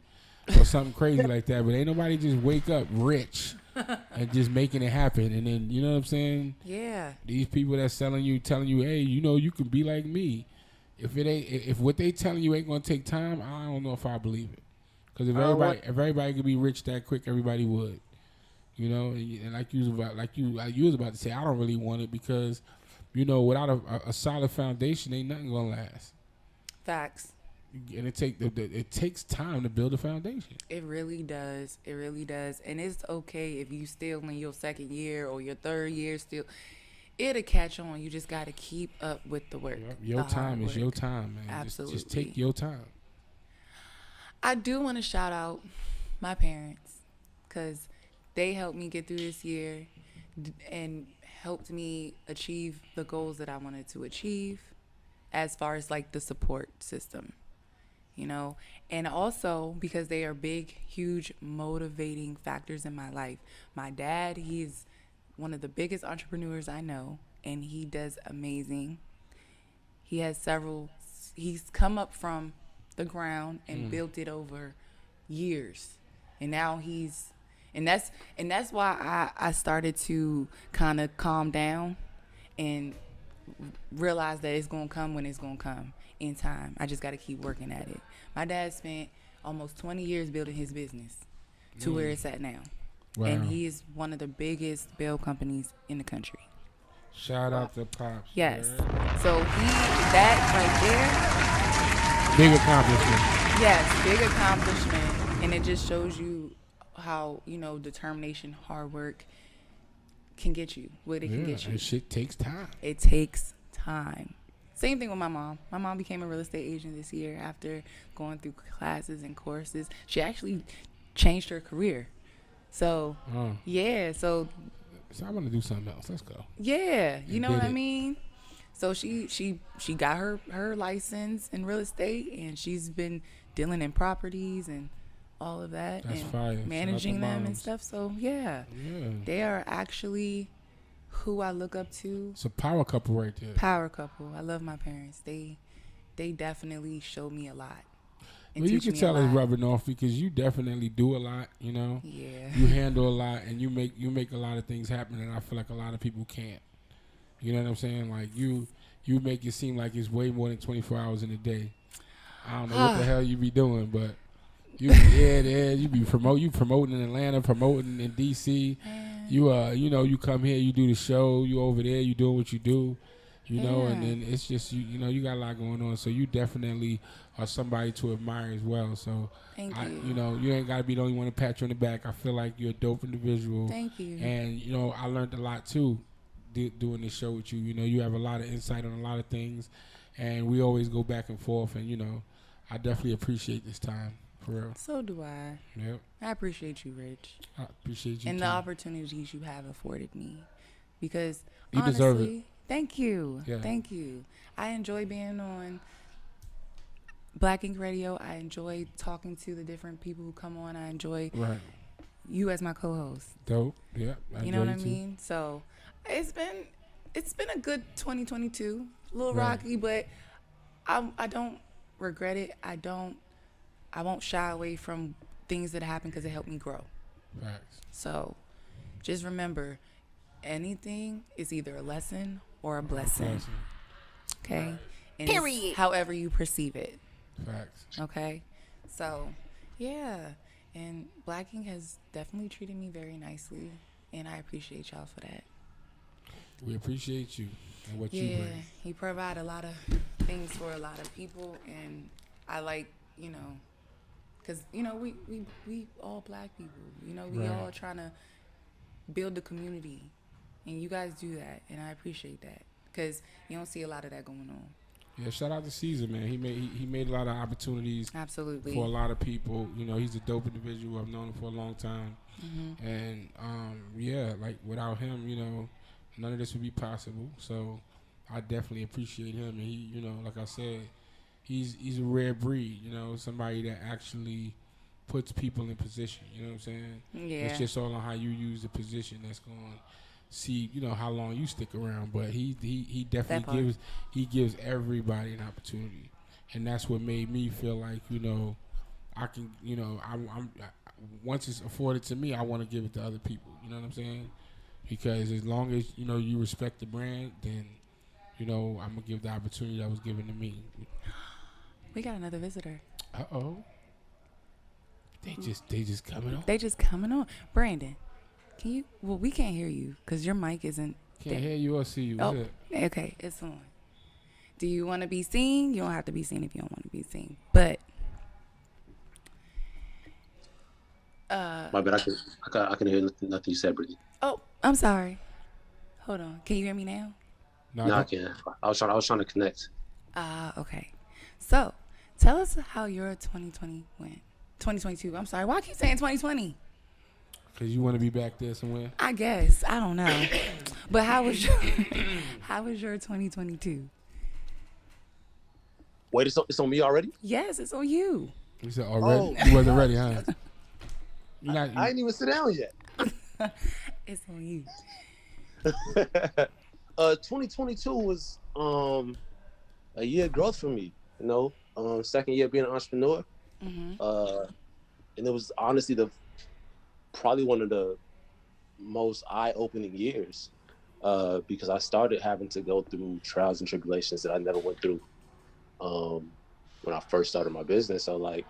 or something crazy like that. But ain't nobody just wake up rich and just making it happen. And then, you know what I'm saying? Yeah. These people that's telling you, hey, you know, you can be like me. If what they telling you ain't gonna take time, I don't know if I believe it. Because if everybody could be rich that quick, everybody would. You know, and like you was about to say, I don't really want it because, you know, without a solid foundation, ain't nothing gonna last. Facts. And it takes time to build a foundation. It really does. It really does. And it's okay if you still in your second year or your third year still. It'll catch on. You just got to keep up with the work. Your time is your time, man. Absolutely. Just take your time. I do want to shout out my parents because they helped me get through this year and helped me achieve the goals that I wanted to achieve as far as like the support system, you know, and also because they are big, huge motivating factors in my life. My dad, he's one of the biggest entrepreneurs I know, and he does amazing. He has he's come up from the ground and built it over years, and now that's why I started to kind of calm down and realize that it's gonna come when it's gonna come in time. I just got to keep working at it. My dad spent almost 20 years building his business to where it's at now. Wow. And he is one of the biggest bail companies in the country. Shout out to Pops. Yes. Man. So that right there. Big accomplishment. Yes, big accomplishment. And it just shows you how, determination, hard work can get you, what it can get you. And shit takes time. It takes time. Same thing with my mom. My mom became a real estate agent this year after going through classes and courses. She actually changed her career. So, yeah. So I want to do something else. Let's go. Yeah. You know what I mean? So she got her license in real estate, and she's been dealing in properties and all of that. That's and fire. managing them and stuff. So, yeah. They are actually who I look up to. It's a power couple right there. Power couple. I love my parents. They definitely showed me a lot. Well, you can tell it's rubbing off because you definitely do a lot, Yeah. You handle a lot and you make a lot of things happen, and I feel like a lot of people can't. You know what I'm saying? Like you make it seem like it's way more than 24 hours in a day. I don't know what the hell you be doing, but you be promoting in Atlanta, promoting in DC. You come here, you do the show, you over there, you doing what you do. And then it's just you got a lot going on, so you definitely are somebody to admire as well. So Thank you. You ain't gotta be the only one to pat you on the back. I feel like you're a dope individual. Thank you. And I learned a lot too doing this show with you. You have a lot of insight on a lot of things, and we always go back and forth. And I definitely appreciate this time for real. So do I. Yep. I appreciate you, Rich. I appreciate you and too. the opportunities you have afforded me, because you honestly, deserve it. Thank you. Yeah. Thank you. I enjoy being on Black Ink Radio. I enjoy talking to the different people who come on. I enjoy you as my co-host. Dope. Yeah. You know what I mean? So it's been a good 2022. A little rocky, but I don't regret it. I won't shy away from things that happen because it helped me grow. Facts. So just remember, anything is either a lesson or a blessing. Okay? And period. However you perceive it. Facts. Okay? So, yeah. And Black Ink has definitely treated me very nicely, and I appreciate y'all for that. We appreciate you and what you bring. Yeah, he provide a lot of things for a lot of people, and I like, because, we all Black people. We all trying to build the community. And you guys do that, and I appreciate that, because you don't see a lot of that going on. Yeah, shout out to Caesar, man. He made a lot of opportunities. Absolutely. For a lot of people. He's a dope individual. I've known him for a long time. Mm-hmm. And like without him, none of this would be possible. So I definitely appreciate him. And he, like I said, he's a rare breed. Somebody that actually puts people in position. You know what I'm saying? Yeah. It's just all on how you use the position that's going to see, how long you stick around. But he definitely gives everybody an opportunity, and that's what made me feel like I can I'm once it's afforded to me, I want to give it to other people. You know what I'm saying? Because as long as you respect the brand, then I'm gonna give the opportunity that was given to me. We got another visitor. They just coming on. They just coming on. Brandon, can you? Well, we can't hear you because your mic isn't. Can't hear you or see you. What's it? Okay, it's on. Do you want to be seen? You don't have to be seen if you don't want to be seen. But my bad. I can hear nothing you said, Brittany. Oh, I'm sorry. Hold on. Can you hear me now? No, I can't. I was trying to connect. Okay. So, tell us how your 2020 went. 2022. I'm sorry. Why I keep saying 2020? Because you want to be back there somewhere? I guess. I don't know. But how was your 2022? Wait, it's on me already? Yes, it's on you. You said already? You wasn't ready, huh? I didn't even sit down yet. It's on you. 2022 was a year of growth for me. Second year being an entrepreneur. Mm-hmm. And it was honestly probably one of the most eye-opening years. because I started having to go through trials and tribulations that I never went through when I first started my business. So like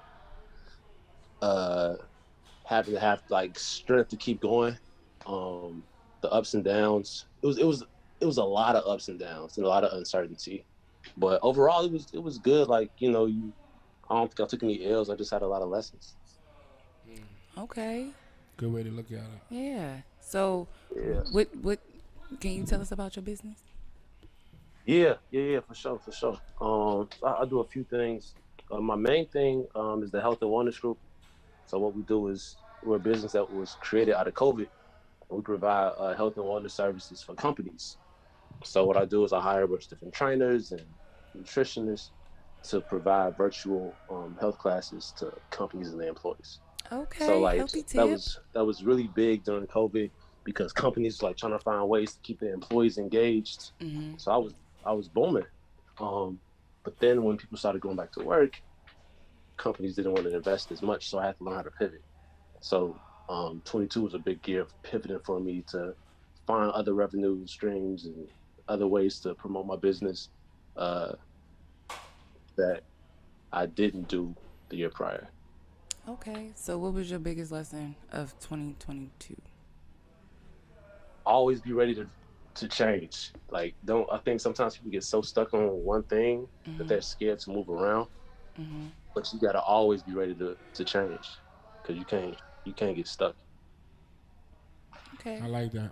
having to have like strength to keep going, the ups and downs. It was a lot of ups and downs and a lot of uncertainty. But overall, it was good. Like I don't think I took any L's. I just had a lot of lessons. Okay. Good way to look at it. Yeah. So, what can you tell us about your business? Yeah, for sure. I do a few things. My main thing is the health and wellness group. So what we do is we're a business that was created out of COVID. We provide health and wellness services for companies. So what I do is I hire a bunch of different trainers and nutritionists to provide virtual health classes to companies and their employees. Okay, So like healthy tip. that was really big during COVID because companies like trying to find ways to keep their employees engaged. Mm-hmm. So I was booming. But then when people started going back to work, companies didn't want to invest as much, so I had to learn how to pivot. So 22 was a big year of pivoting for me to find other revenue streams and other ways to promote my business that I didn't do the year prior. Okay, so what was your biggest lesson of 2022? Always be ready to change. Like I think sometimes people get so stuck on one thing that they're scared to move around. Mm-hmm. But you gotta always be ready to change, because you can't get stuck. Okay. I like that.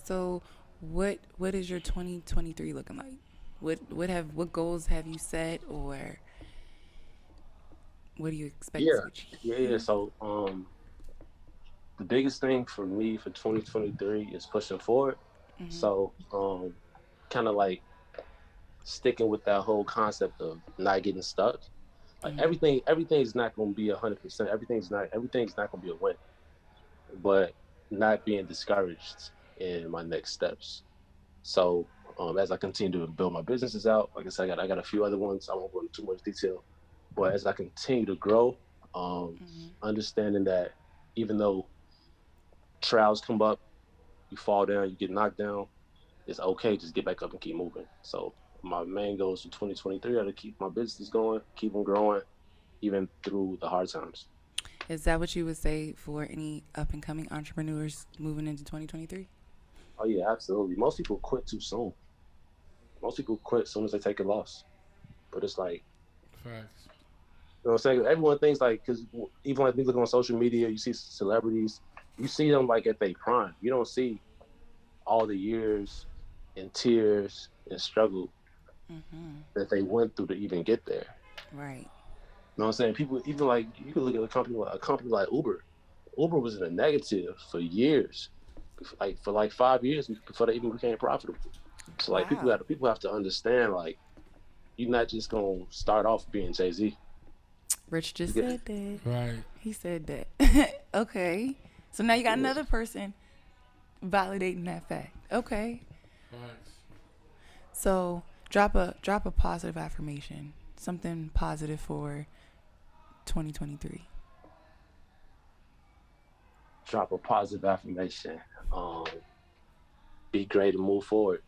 So, what is your 2023 looking like? What goals have you set, or what do you expect to achieve? Yeah. So the biggest thing for me for 2023 is pushing forward. Mm-hmm. So kind of like sticking with that whole concept of not getting stuck. Like everything's not going to be 100%. Everything's not going to be a win, but not being discouraged in my next steps. So as I continue to build my businesses out, like I said, I got a few other ones. I won't go into too much detail, but as I continue to grow, understanding that even though trials come up, you fall down, you get knocked down, it's okay. Just get back up and keep moving. So my main goals for 2023 are to keep my business going, keep them growing, even through the hard times. Is that what you would say for any up-and-coming entrepreneurs moving into 2023? Oh, yeah, absolutely. Most people quit too soon. Most people quit as soon as they take a loss. But it's like, facts. You know what I'm saying? Everyone thinks like, because even like we look on social media, you see celebrities, you see them like at their prime. You don't see all the years and tears and struggle that they went through to even get there. Right. You know what I'm saying? People, even like, you can look at a company like Uber. Uber was in a negative for years, for 5 years before they even became profitable. So like people have to understand, like, you're not just gonna start off being Jay-Z. Rich just said that. Right. He said that. Okay. So now you got another person validating that fact. Okay. Facts. So drop a positive affirmation. Something positive for 2023. Drop a positive affirmation. Be great and move forward.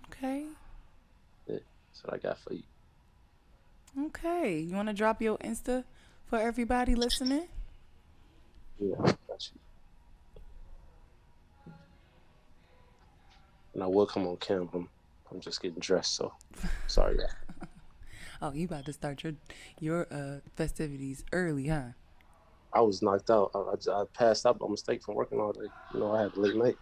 Okay. Yeah, that's what I got for you. Okay. You want to drop your Insta for everybody listening? Yeah, got you. And I will come on camera. I'm just getting dressed, so sorry. Oh, you about to start your festivities early, huh? I was knocked out. I passed out by mistake from working all day. You know, I had a late night.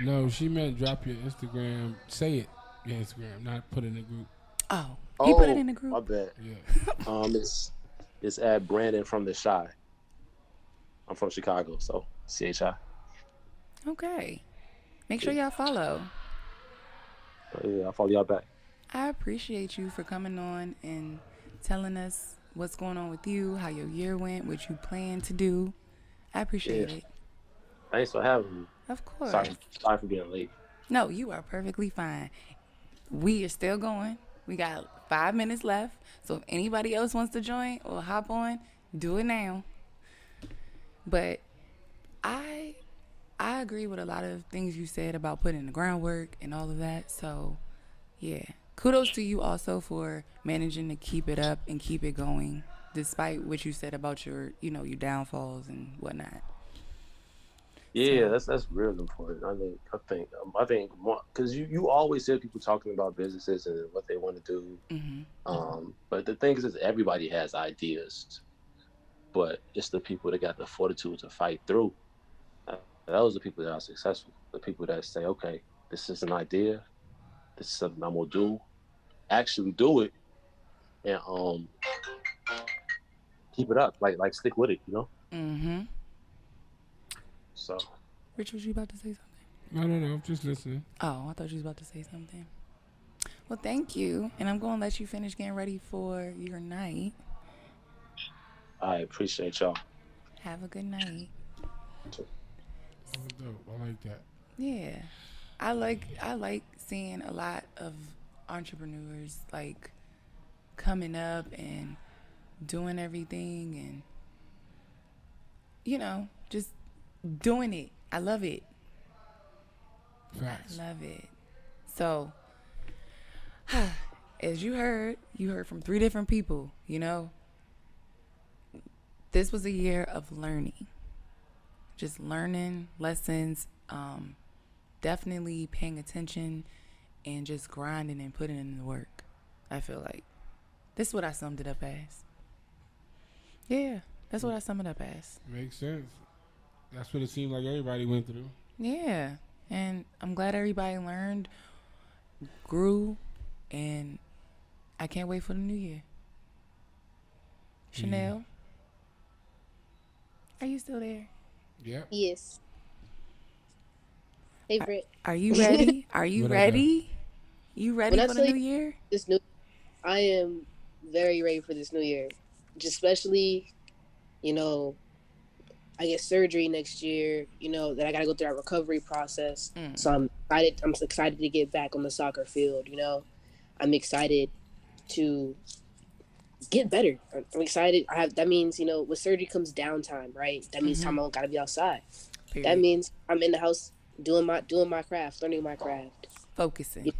No, she meant drop your Instagram. Say it, your Instagram, not put it in a group. Oh, he put it in the group. My bad. Yeah. It's at Brandon from the Chi. I'm from Chicago, so CHI. Okay. Make sure y'all follow. Yeah, I'll follow y'all back. I appreciate you for coming on and telling us what's going on with you, how your year went, what you plan to do. I appreciate it. Thanks for having me. Of course. Sorry for being late. No, you are perfectly fine. We are still going. We got 5 minutes left. So if anybody else wants to join or hop on, do it now. But I I agree with a lot of things you said about putting in the groundwork and all of that. So, yeah. Kudos to you also for managing to keep it up and keep it going, despite what you said about your, your downfalls and whatnot. Yeah, that's real important. I think because you always hear people talking about businesses and what they want to do. But the thing is everybody has ideas, but it's the people that got the fortitude to fight through. Those are the people that are successful. The people that say, okay, this is an idea. This is something I'm gonna do. Actually do it, and keep it up. Like stick with it. So. Rich, was you about to say something? No, I'm just listening. Oh, I thought you was about to say something. Well, thank you, and I'm gonna let you finish getting ready for your night. I appreciate y'all. Have a good night. Oh, dope. I like that. Yeah, I like seeing a lot of entrepreneurs like coming up and doing everything and just doing it. I love it. Facts. I love it. So, as you heard from 3 different people, this was a year of learning. Just learning lessons, definitely paying attention and just grinding and putting in the work. I feel like this is what I summed it up as. Yeah, that's what I summed it up as. Makes sense. That's what it seemed like everybody went through. Yeah, and I'm glad everybody learned, grew, and I can't wait for the new year. Chanel, are you still there? Yeah. Yes. Hey, Britt. Are you ready? Are you ready? You ready for the new year? I am very ready for this new year. Just especially, I get surgery next year, that I got to go through that recovery process. So I'm excited to get back on the soccer field, I'm excited to get better. I'm excited. That means, with surgery comes downtime, right? That means time I don't got to be outside. Period. That means I'm in the house doing my craft, learning my craft. Focusing.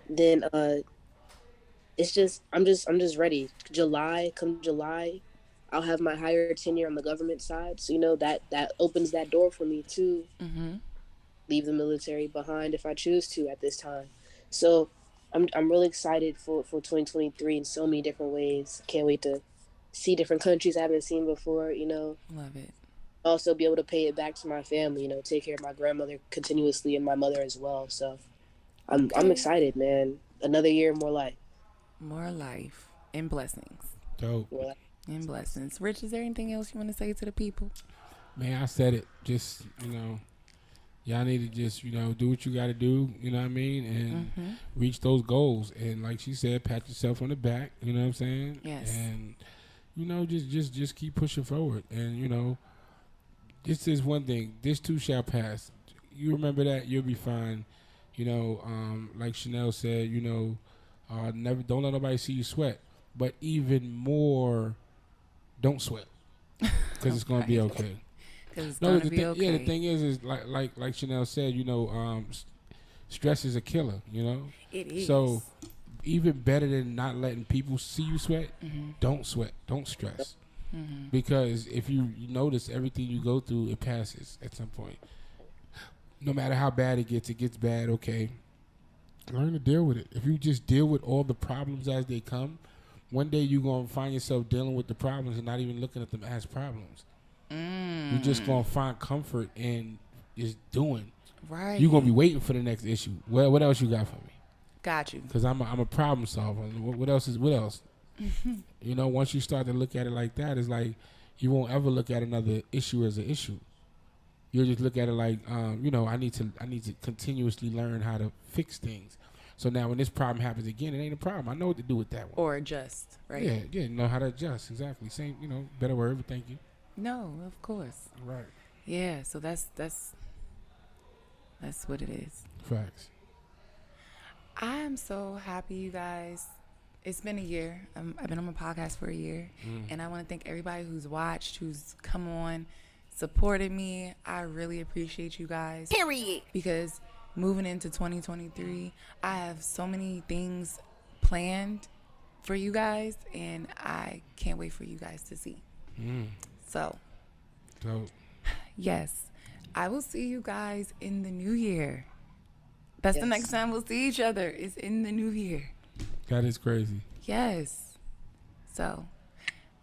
Then it's just I'm just ready. Come July, I'll have my higher tenure on the government side. So that opens that door for me to leave the military behind if I choose to at this time. So I'm really excited for 2023 in so many different ways. Can't wait to see different countries I haven't seen before, Love it. Also be able to pay it back to my family, take care of my grandmother continuously and my mother as well. So I'm excited, man. Another year, more life. More life and blessings. Dope. And blessings. Rich, is there anything else you want to say to the people? Man, I said it. Just, y'all need to just, do what you got to do, you know what I mean? And reach those goals. And like she said, pat yourself on the back, you know what I'm saying? Yes. And, just keep pushing forward. And, this is one thing. This too shall pass. You remember that, you'll be fine. Like Chanel said, never don't let nobody see you sweat. But even more, don't sweat, because it's gonna be okay. Because it's gonna be okay. Yeah, the thing is like Chanel said, stress is a killer. It is. So even better than not letting people see you sweat, don't sweat, don't stress, because if you notice everything you go through, it passes at some point. No matter how bad it gets bad. Okay, learn to deal with it. If you just deal with all the problems as they come, one day you're going to find yourself dealing with the problems and not even looking at them as problems. You're just going to find comfort in just doing. Right. You're going to be waiting for the next issue. What else you got for me? Got you. Because I'm a problem solver. What else? Once you start to look at it like that, it's like you won't ever look at another issue as an issue. You'll just look at it like, I need to continuously learn how to fix things. So now when this problem happens again, it ain't a problem. I know what to do with that one. Or adjust, right? Yeah, know how to adjust. Exactly. Same, better word, but thank you. No, of course. Right. Yeah, so that's what it is. Facts. I am so happy, you guys. It's been a year. I've been on my podcast for a year. And I want to thank everybody who's watched, who's come on, supported me. I really appreciate you guys. Period. Because moving into 2023, I have so many things planned for you guys, and I can't wait for you guys to see. So, Dope. yes, I will see you guys in the new year. That's the next time we'll see each other, is in the new year. That is crazy. Yes. So,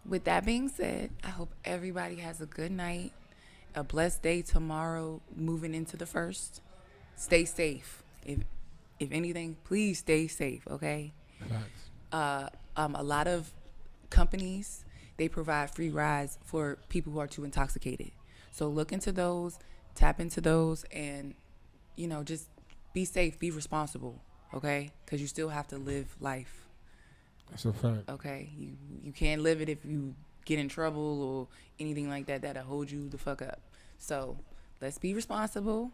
with that being said, I hope everybody has a good night, a blessed day tomorrow, moving into the first. Stay safe. If anything, please stay safe, okay? Facts. A lot of companies, they provide free rides for people who are too intoxicated. So look into those, tap into those, and, you know, just be safe, be responsible, okay? Because you still have to live life. That's a fact. Okay, you can't live it if you get in trouble or anything like that that'll hold you the fuck up. So let's be responsible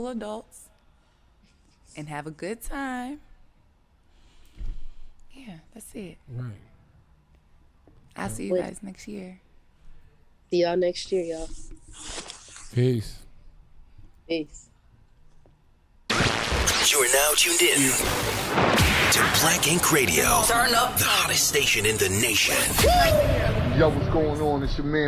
adults, and have a good time. Yeah, that's it. Right. I'll see you guys next year. See y'all next year, y'all. Peace. Peace. You are now tuned in to Black Ink Radio. Turn up. The hottest station in the nation. Yo, what's going on? It's your man